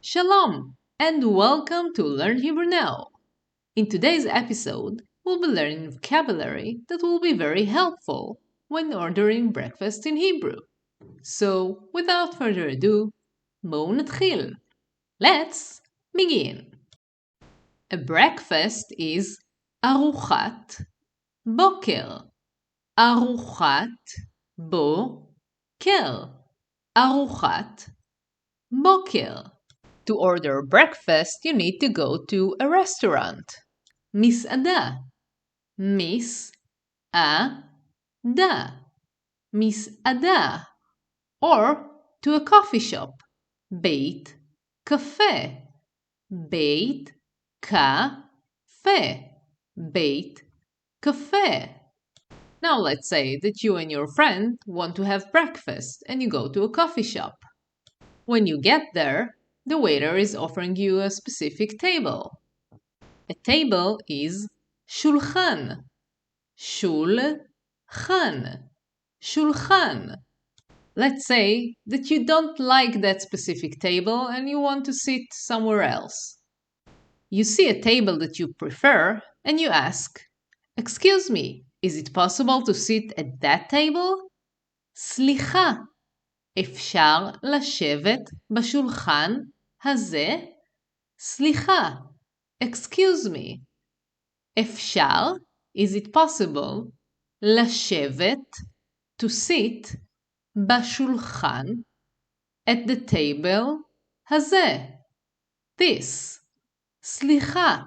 Shalom and welcome to Learn Hebrew Now. In today's episode, we'll be learning vocabulary that will be very helpful when ordering breakfast in Hebrew. So, without further ado, בואו נתחיל. Let's begin. A breakfast is ארוחת בוקר. ארוחת בוקר. ארוחת בוקר. To order breakfast, you need to go to a restaurant. מסעדה. מסעדה. מסעדה. Or to a coffee shop. בית קפה. בית קפה. בית קפה. Now let's say that you and your friend want to have breakfast and you go to a coffee shop. When you get there, the waiter is offering you a specific table. A table is שולחן. שולחן. שולחן. Let's say that you don't like that specific table and you want to sit somewhere else. You see a table that you prefer and you ask, "Excuse me, is it possible to sit at that table?" סליחה, אפשר לשבת בשולחן הזה? סליחה, excuse me. אפשר, is it possible, לשבת, to sit, בשולחן, at the table, הזה, this. סליחה,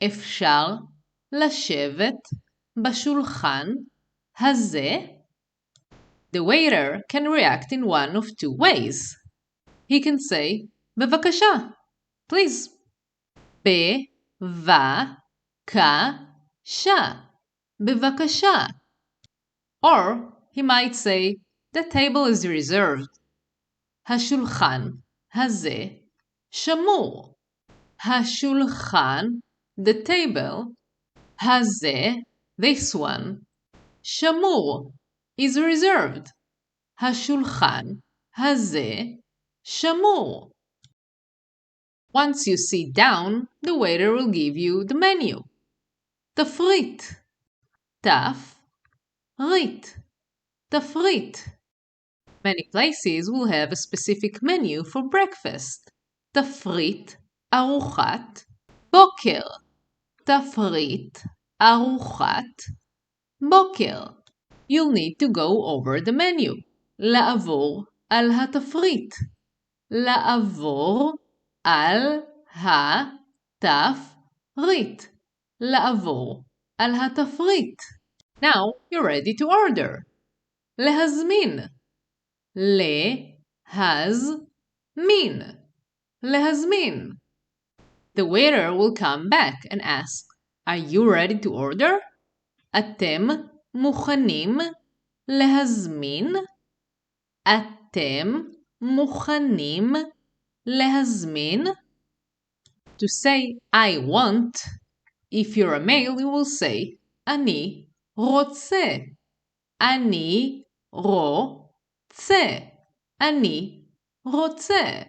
אפשר לשבת בשולחן הזה? The waiter can react in one of two ways. He can say, בבקשה, please. בבקשה. בבקשה. Or he might say, the table is reserved. השולחן הזה שמור. השולחן, the table, הזה, this one, שמור, is reserved. השולחן הזה שמור. Once you sit down, the waiter will give you the menu. תפריט. תפריט. תפריט. Many places will have a specific menu for breakfast. תפריט ארוחת בוקר. תפריט ארוחת בוקר. You'll need to go over the menu. לעבור על התפריט. לעבור על התפריט. לעבור על התפריט. Now you're ready to order. להזמין. להזמין. להזמין. The waiter will come back and ask, "Are you ready to order?" אתם מוכנים להזמין? אתם מוכנים להזמין? To say I want, if you're a male, you will say אני רוצה. אני רוצה. אני רוצה.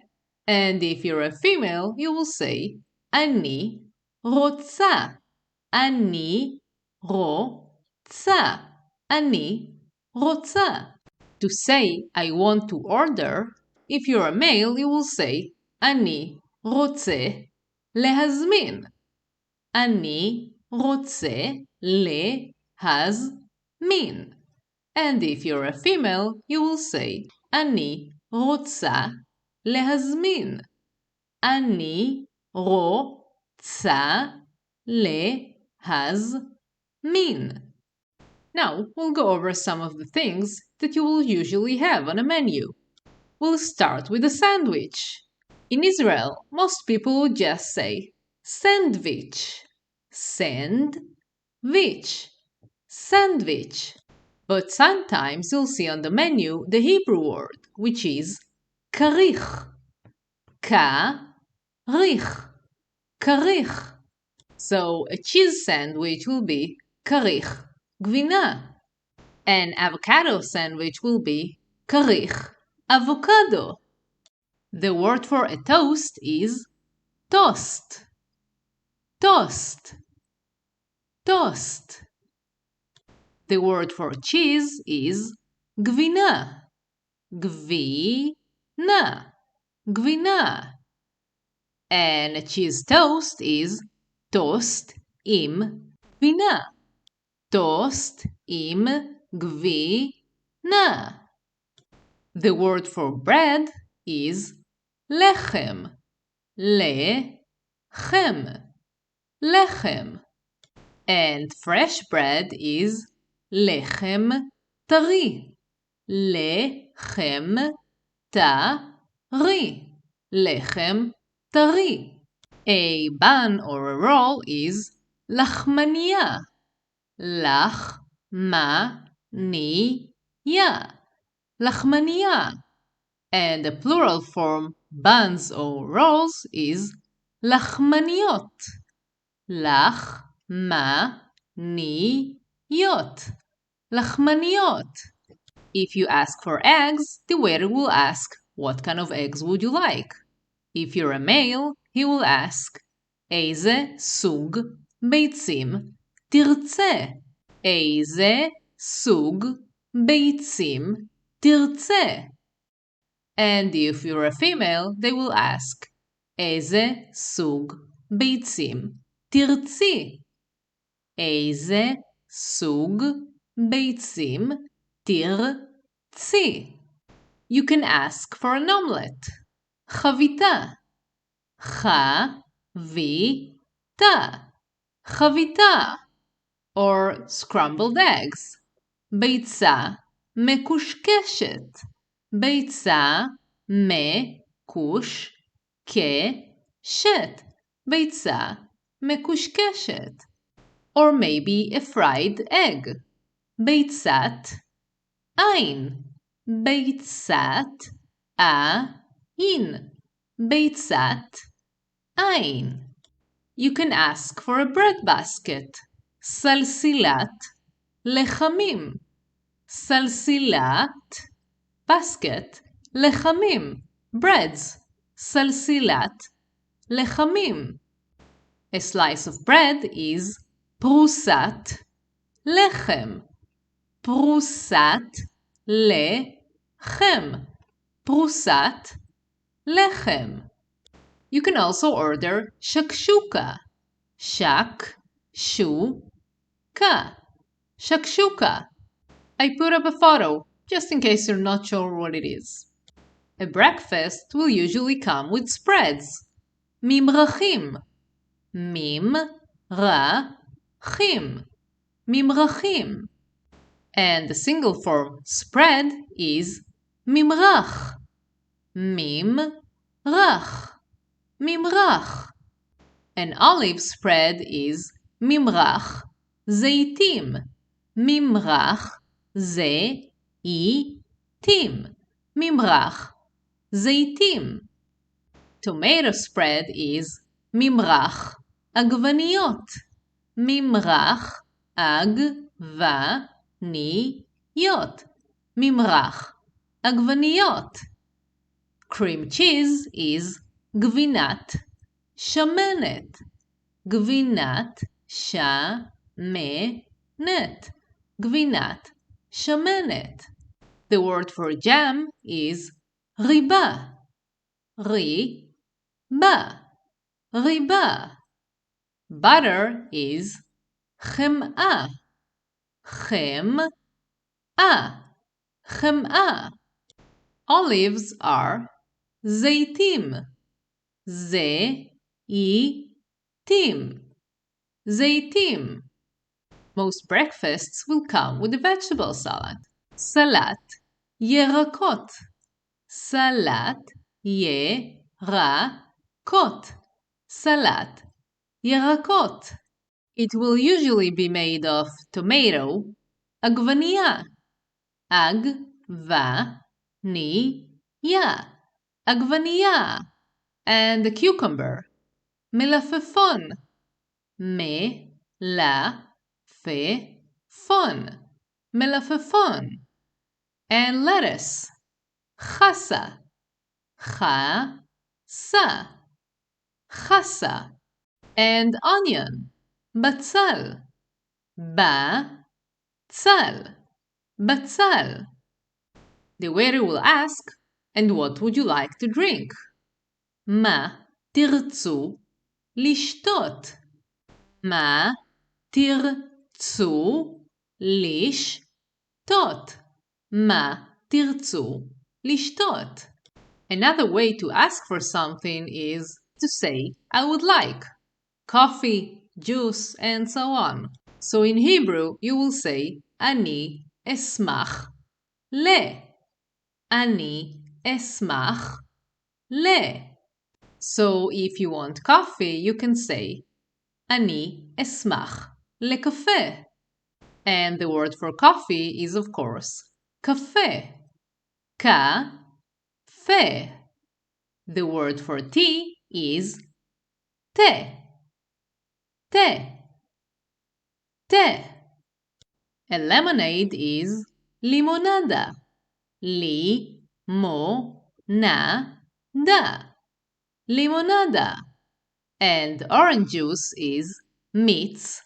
And if you're a female, you will say אני רוצה. אני רוצה. אני רוצה. To say I want to order, if you're a male, you will say אני רוצה להזמין. אני רוצה להזמין. And if you're a female, you will say אני רוצה להזמין. אני רוצה להזמין. Now, we'll go over some of the things that you will usually have on a menu. We'll start with a sandwich. In Israel, most people would just say sandwich. Sandwich. Sandwich. But sometimes you'll see on the menu the Hebrew word, which is כריך. כריך. כריך. So a cheese sandwich will be כריך גבינה. An avocado sandwich will be כריך avocado. The word for a toast is toast. Toast. Toast. The word for cheese is gvina. Gvina. Gvina. And a cheese toast is toast im gvina. Toast im gvina. The word for bread is lechem. Lechem. Lechem. And fresh bread is lechem tari. Lechem tari. Lechem tari. A bun or a roll is לחמניה. לחמניה. לחמניה. And the plural form buns or rolls is לחמניות. לחמניות. לחמניות. If you ask for eggs, the waiter will ask, what kind of eggs would you like? If you're a male, he will ask, איזה סוג ביצים תרצה? איזה סוג ביצים תרצה? And if you're a female, they will ask, איזה סוג ביצים תרצי? איזה סוג ביצים תרצי? You can ask for an omelette. חביתה. חביתה. חביתה. Or scrambled eggs. ביצה מקושקשת. ביצה מקושקשת. ביצה מקושקשת. Or maybe a fried egg. ביצת עין. ביצת עין. ביצת עין. You can ask for a bread basket. סלסילת לחמים. סלסילת basket לחמים. breads. סלסילת לחמים. A slice of bread is פרוסת לחם. פרוסת לחם. פרוסת לחם. You can also order shakshuka. Shakshuka. Shakshuka. I put up a photo, just in case you're not sure what it is. A breakfast will usually come with spreads. ממרחים. ממרחים. ממרחים. And the single form spread is ממרח. ממרח. ממרח. An olive spread is ממרח זיתים. ממרח זיתים. ממרח זיתים. Tomato spread is ממרח עגבניות. ממרח עגבניות. ממרח עגבניות. Cream cheese is גבינת שמנת. גבינת שמנת. גבינת שמנת. The word for jam is ריבה. ריבה. ריבה. Butter is חמאה. חמאה. חמאה. Olives are זיתים. זיתים. זיתים. Most breakfasts will come with a vegetable salad. סלט ירקות. סלט ירקות. סלט ירקות. It will usually be made of tomato, עגבנייה. עגבנייה. עגבנייה. And the cucumber. מלפפון. מלפפון. מלפפון. And lettuce. חסה. חסה, חסה. And onion, בצל, בצל, בצל. The waiter will ask, and what would you like to drink? מה תרצו לשתות? מה תרצו לשתות? מה תרצו לשתות? Another way to ask for something is to say, I would like coffee, juice, and so on. So in Hebrew, you will say, אני אשמח ל. אני אשמח ל. So if you want coffee, you can say, אני אשמח לקפה. And the word for coffee is, of course, קפה. קפה. The word for tea is תה. תה. תה. A lemonade is limonada. Limonada. Limonada. And orange juice is מיץ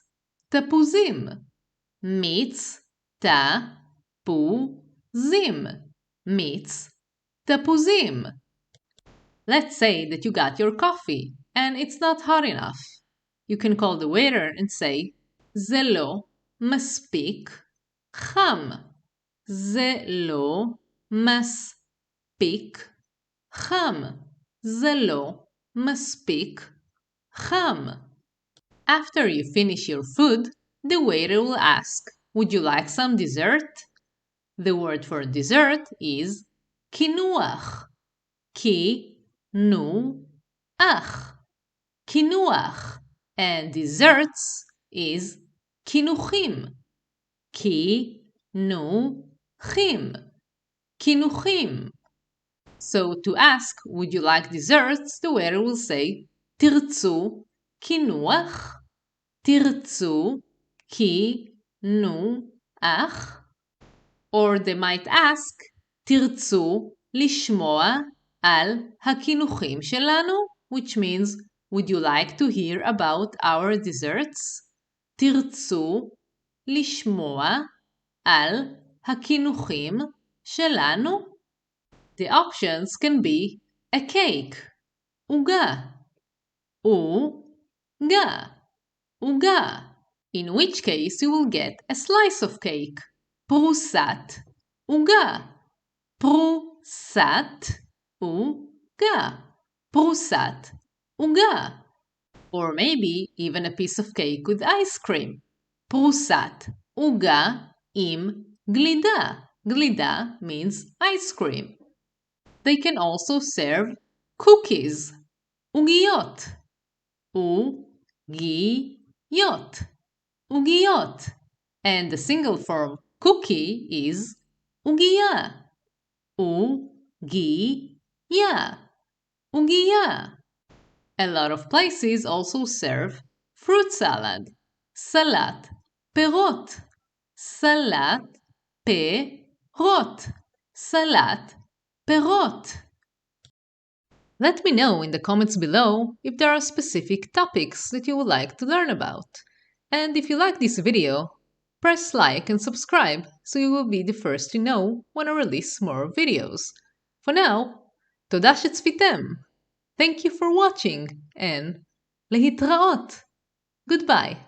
תפוזים. מיץ תפוזים. מיץ תפוזים. Let's say that you got your coffee and it's not hot enough. You can call the waiter and say, זה לא מספיק חם. זה לא מספיק חם. זה לא מספיק חם. After you finish your food, the waiter will ask, would you like some dessert? The word for dessert is קינוח. קינוח. קינוח. And desserts is קינוחים. קינוחים. קינוחים. So to ask, would you like desserts? The waiter will say, תרצו קינוח? תרצו קינוח? Or they might ask, תרצו לשמוע על הקינוחים שלנו? Which means, would you like to hear about our desserts? תרצו לשמוע על הקינוחים שלנו? The options can be a cake, עוגה, עוגה, עוגה, in which case you will get a slice of cake, פרוסת עוגה, פרוסת עוגה, פרוסת עוגה. Or maybe even a piece of cake with ice cream, פרוסת עוגה עם גלידה. גלידה means ice cream. They can also serve cookies, עוגיות, עוגיות, עוגיות. And the single form cookie is עוגיה, עוגיה, עוגיה. A lot of places also serve fruit salad, סלט פירות, סלט פירות, סלט פירות. Let me know in the comments below if there are specific topics that you would like to learn about. And if you like this video, press like and subscribe so you will be the first to know when I release more videos. For now, תודה שצפיתם. Thank you for watching and להתראות. Goodbye.